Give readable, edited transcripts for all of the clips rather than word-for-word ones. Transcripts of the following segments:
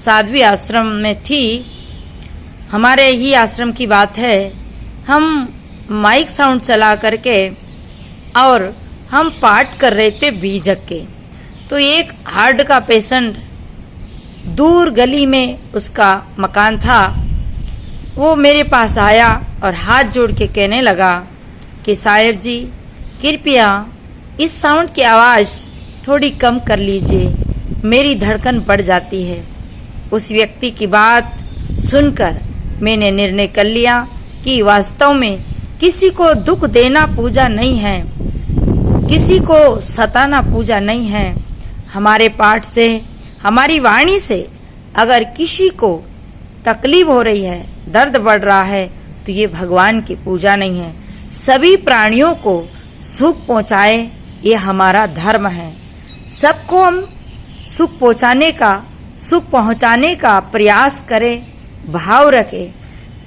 साध्वी आश्रम में थी। हमारे ही आश्रम की बात है। हम माइक साउंड चला करके और हम पाठ कर रहे थे बीजक के। तो एक हार्ट का पेशेंट, दूर गली में उसका मकान था, वो मेरे पास आया और हाथ जोड़ के कहने लगा कि साहेब जी कृपया इस साउंड की आवाज़ थोड़ी कम कर लीजिए, मेरी धड़कन बढ़ जाती है। उस व्यक्ति की बात सुनकर मैंने निर्णय कर लिया कि वास्तव में किसी को दुख देना पूजा नहीं है, किसी को सताना पूजा नहीं है। हमारे पाठ से, हमारी वाणी से अगर किसी को तकलीफ हो रही है, दर्द बढ़ रहा है, तो ये भगवान की पूजा नहीं है। सभी प्राणियों को सुख पहुंचाए, ये हमारा धर्म है। सबको हम सुख पहुंचाने का प्रयास करें, भाव रखें।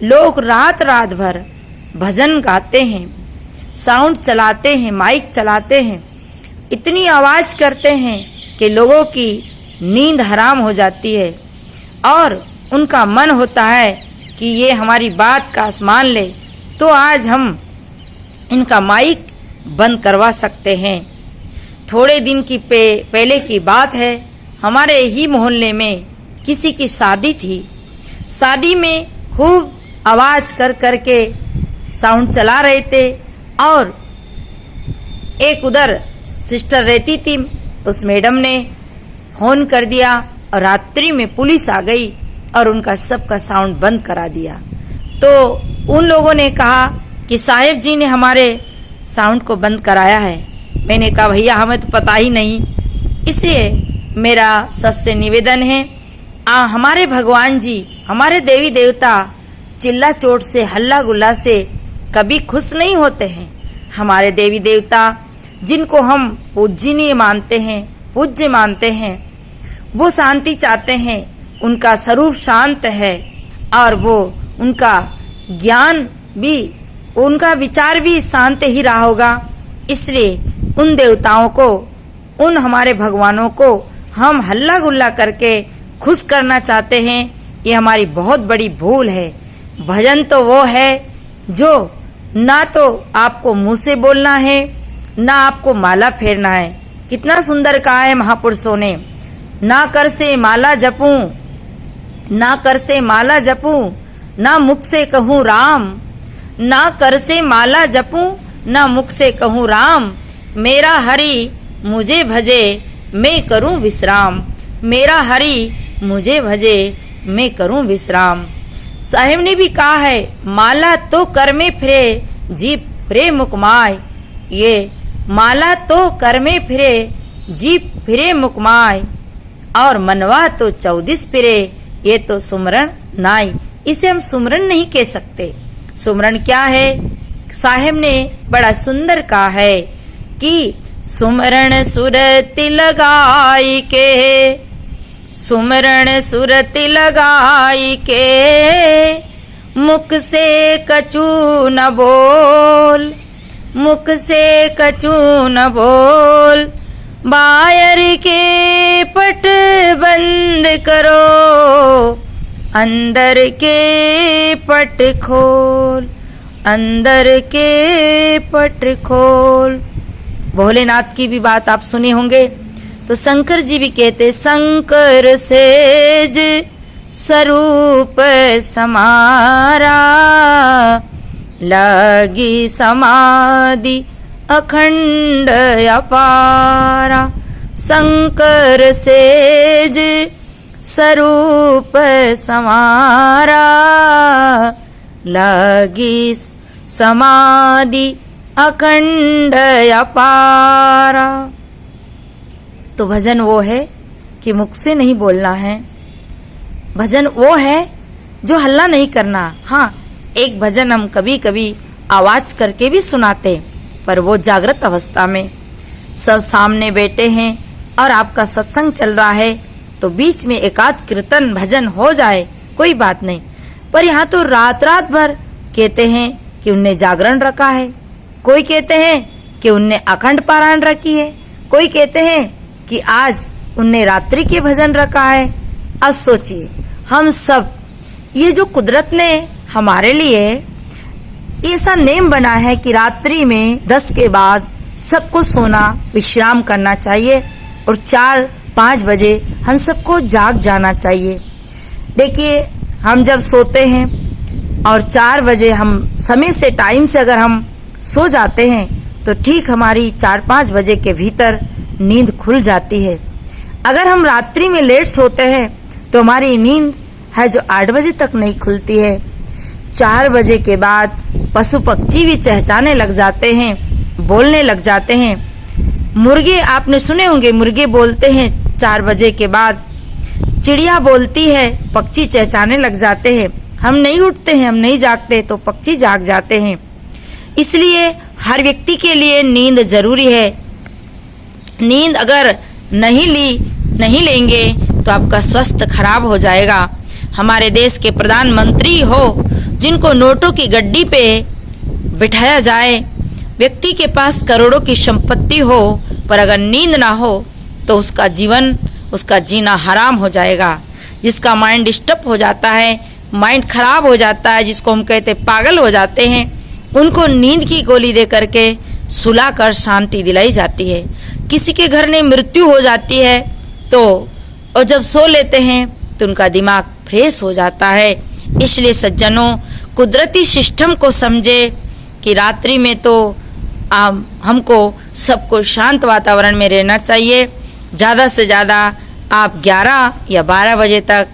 लोग रात रात भर भजन गाते हैं, साउंड चलाते हैं, माइक चलाते हैं, इतनी आवाज करते हैं कि लोगों की नींद हराम हो जाती है और उनका मन होता है कि ये हमारी बात का मान ले, तो आज हम इनका माइक बंद करवा सकते हैं। थोड़े दिन की पहले की बात है, हमारे ही मोहल्ले में किसी की शादी थी। शादी में खूब आवाज कर करके साउंड चला रहे थे और एक उधर सिस्टर रहती थी, उस मैडम ने फोन कर दिया और रात्रि में पुलिस आ गई और उनका सबका साउंड बंद करा दिया। तो उन लोगों ने कहा कि साहेब जी ने हमारे साउंड को बंद कराया है। मैंने कहा भैया हमें तो पता ही नहीं। इसलिए मेरा सबसे निवेदन है, हमारे भगवान जी, हमारे देवी देवता चिल्ला चोट से, हल्ला गुल्ला से कभी खुश नहीं होते हैं। हमारे देवी देवता जिनको हम पूजनीय मानते हैं, पूज्य मानते हैं, वो शांति चाहते हैं। उनका स्वरूप शांत है और वो उनका ज्ञान भी, उनका विचार भी शांत ही रहा होगा। इसलिए उन देवताओं को, उन हमारे भगवानों को हम हल्ला गुल्ला करके खुश करना चाहते हैं, ये हमारी बहुत बड़ी भूल है। भजन तो वो है जो ना तो आपको मुंह से बोलना है, ना आपको माला फेरना है। कितना सुंदर कहा है महापुरुषों ने, ना कर से माला जपूं, ना कर से माला जपूं, ना मुख से कहूँ राम, ना कर से माला जपूं, ना मुख से कहूँ राम। मेरा हरि मुझे भजे, मैं करूँ विश्राम। मेरा हरि मुझे भजे, मैं करूँ विश्राम। साहेब ने भी कहा है, माला तो कर में फिरे, जीप फिरे मुकमाय। ये माला तो कर में फिरे, जीप फिरे मुकमाय, और मनवा तो 14 फिरे, ये तो सुमरण नाई। इसे हम सुमरण नहीं कह सकते। सुमरण क्या है? साहेब ने बड़ा सुंदर कहा है कि सुमरण सुरति लगाई के, सुमरण सुरति लगाई के, मुख से कछु न बोल, मुख से कछु न बोल। बायर के पट बंद करो, अंदर के पट खोल, अंदर के पट खोल। भोलेनाथ की भी बात आप सुने होंगे। तो शंकर जी भी कहते, शंकर सेज स्वरूप समारा, लगी समाधि अखंड अपारा। शंकर सेज स्वरूप समारा, लगी समाधि अखंड अपारा। तो भजन वो है कि मुख से नहीं बोलना है। भजन वो है जो हल्ला नहीं करना। हाँ, एक भजन हम कभी कभी आवाज करके भी सुनाते, पर वो जागृत अवस्था में। सब सामने बैठे हैं और आपका सत्संग चल रहा है, तो बीच में एकाध कीर्तन भजन हो जाए, कोई बात नहीं। पर यहाँ तो रात रात भर कहते हैं कि उनने जागरण रखा है, कोई कहते हैं कि उनने अखंड पारायण रखी है, कोई कहते हैं कि आज उनने रात्रि के भजन रखा है, अब सोचिए, हम सब, ये जो कुदरत ने हमारे लिए ऐसा नेम बना है कि रात्रि में 10 के बाद सबको सोना, विश्राम करना चाहिए और 4-5 बजे हम सबको जाग जाना चाहिए। देखिए, हम जब सोते हैं और 4 बजे हम समय से, टाइम से अगर हम सो जाते हैं तो ठीक हमारी 4-5 बजे के भीतर नींद खुल जाती है। अगर हम रात्रि में लेट सोते हैं तो हमारी नींद है जो 8 बजे तक नहीं खुलती है। 4 बजे के बाद पशु पक्षी भी चहचहाने लग जाते हैं, बोलने लग जाते हैं। मुर्गे, आपने सुने होंगे, मुर्गे बोलते हैं 4 बजे के बाद। चिड़िया बोलती है, पक्षी चहचहाने लग जाते हैं। हम नहीं उठते हैं, हम नहीं जागते तो पक्षी जाग जाते हैं। इसलिए हर व्यक्ति के लिए नींद जरूरी है। नींद अगर नहीं लेंगे तो आपका स्वास्थ्य खराब हो जाएगा। हमारे देश के प्रधानमंत्री हो, जिनको नोटों की गड्डी पे बिठाया जाए, व्यक्ति के पास करोड़ों की संपत्ति हो, पर अगर नींद ना हो तो उसका जीवन, उसका जीना हराम हो जाएगा। जिसका माइंड डिस्टर्ब हो जाता है, माइंड खराब हो जाता है, जिसको हम कहते पागल हो जाते हैं, उनको नींद की गोली दे करके सुलाकर शांति दिलाई जाती है। किसी के घर में मृत्यु हो जाती है तो और जब सो लेते हैं तो उनका दिमाग फ्रेश हो जाता है। इसलिए सज्जनों, कुदरती सिस्टम को समझे कि रात्रि में तो हमको सबको शांत वातावरण में रहना चाहिए। ज़्यादा से ज़्यादा आप 11 या 12 बजे तक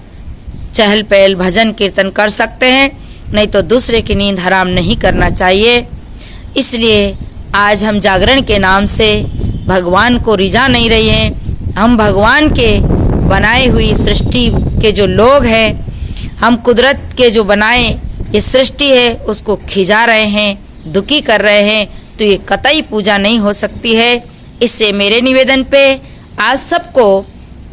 चहल पहल, भजन कीर्तन कर सकते हैं, नहीं तो दूसरे की नींद हराम नहीं करना चाहिए। इसलिए आज हम जागरण के नाम से भगवान को रिझा नहीं रहे हैं। हम भगवान के बनाए हुई सृष्टि के जो लोग हैं, हम कुदरत के जो बनाए ये सृष्टि है उसको खिजा रहे हैं, दुखी कर रहे हैं, तो ये कतई पूजा नहीं हो सकती है। इससे मेरे निवेदन पे आज सबको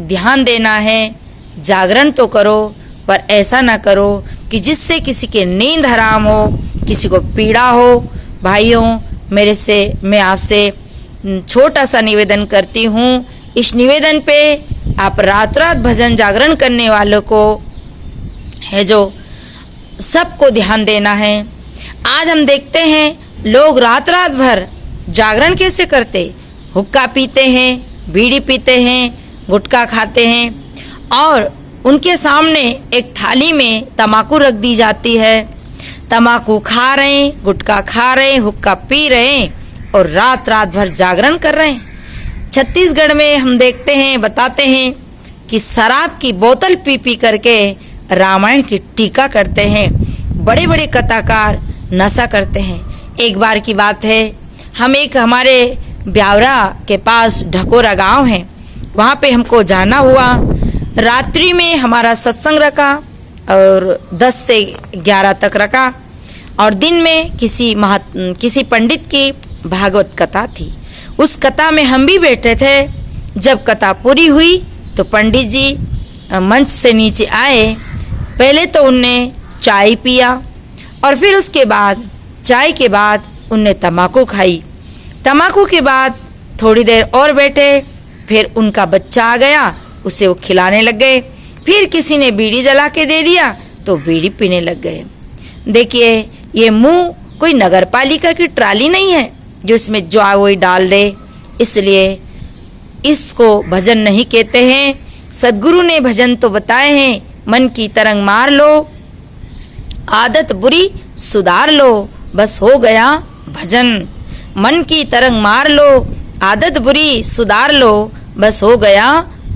ध्यान देना है। जागरण तो करो, पर ऐसा ना करो कि जिससे किसी के नींद हराम हो, किसी को पीड़ा हो। भाइयों, मैं आपसे छोटा सा निवेदन करती हूँ। इस निवेदन पे आप रात रात भजन जागरण करने वालों को है जो सबको ध्यान देना है। आज हम देखते हैं लोग रात रात भर जागरण कैसे करते, हुक्का पीते हैं, बीड़ी पीते हैं, गुटखा खाते हैं और उनके सामने एक थाली में तम्बाकू रख दी जाती है। तम्बाकू खा रहे हैं, गुटखा खा रहे हैं, हुक्का पी रहे हैं और रात रात भर जागरण कर रहे हैं। छत्तीसगढ़ में हम देखते हैं, बताते हैं कि शराब की बोतल पी पी करके रामायण की टीका करते हैं। बड़े बड़े कथाकार नशा करते हैं। एक बार की बात है, हमारे ब्यावरा के पास ढकोरा गांव है, वहाँ पे हमको जाना हुआ। रात्रि में हमारा सत्संग रखा और 10 से 11 तक रखा और दिन में किसी पंडित की भागवत कथा थी। उस कथा में हम भी बैठे थे। जब कथा पूरी हुई तो पंडित जी मंच से नीचे आए। पहले तो उनने चाय पिया और फिर उसके बाद चाय के बाद उनने तम्बाकू खाई। तम्बाकू के बाद थोड़ी देर और बैठे, फिर उनका बच्चा आ गया, उसे वो खिलाने लग गए। फिर किसी ने बीड़ी जला के दे दिया तो बीड़ी पीने लग गए। देखिए, ये मुंह कोई नगर पालिका की ट्राली नहीं है जो इसमें जो वही डाल दे। इसलिए इसको भजन नहीं कहते हैं। सदगुरु ने भजन तो बताए हैं, मन की तरंग मार लो, आदत बुरी सुधार लो, बस हो गया भजन। मन की तरंग मार लो, आदत बुरी सुधार लो, बस हो गया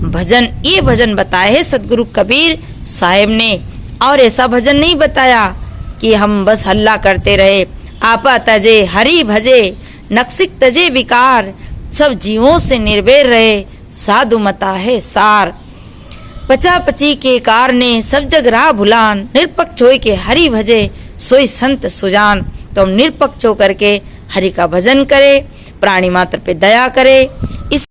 भजन। ये भजन बताए है सदगुरु कबीर साहेब ने। और ऐसा भजन नहीं बताया कि हम बस हल्ला करते रहे। आपा तजे हरि भजे, नक्सिक तजे विकार, सब जीवों से निर्भय रहे, साधु मता है सार। पचा पची के कार ने सब जग राह भुलान, निरपक्ष होय के हरि भजे, सोई संत सुजान। तो हम निरपक्ष होकर के हरि का भजन करें, प्राणी मात्र पे दया करें,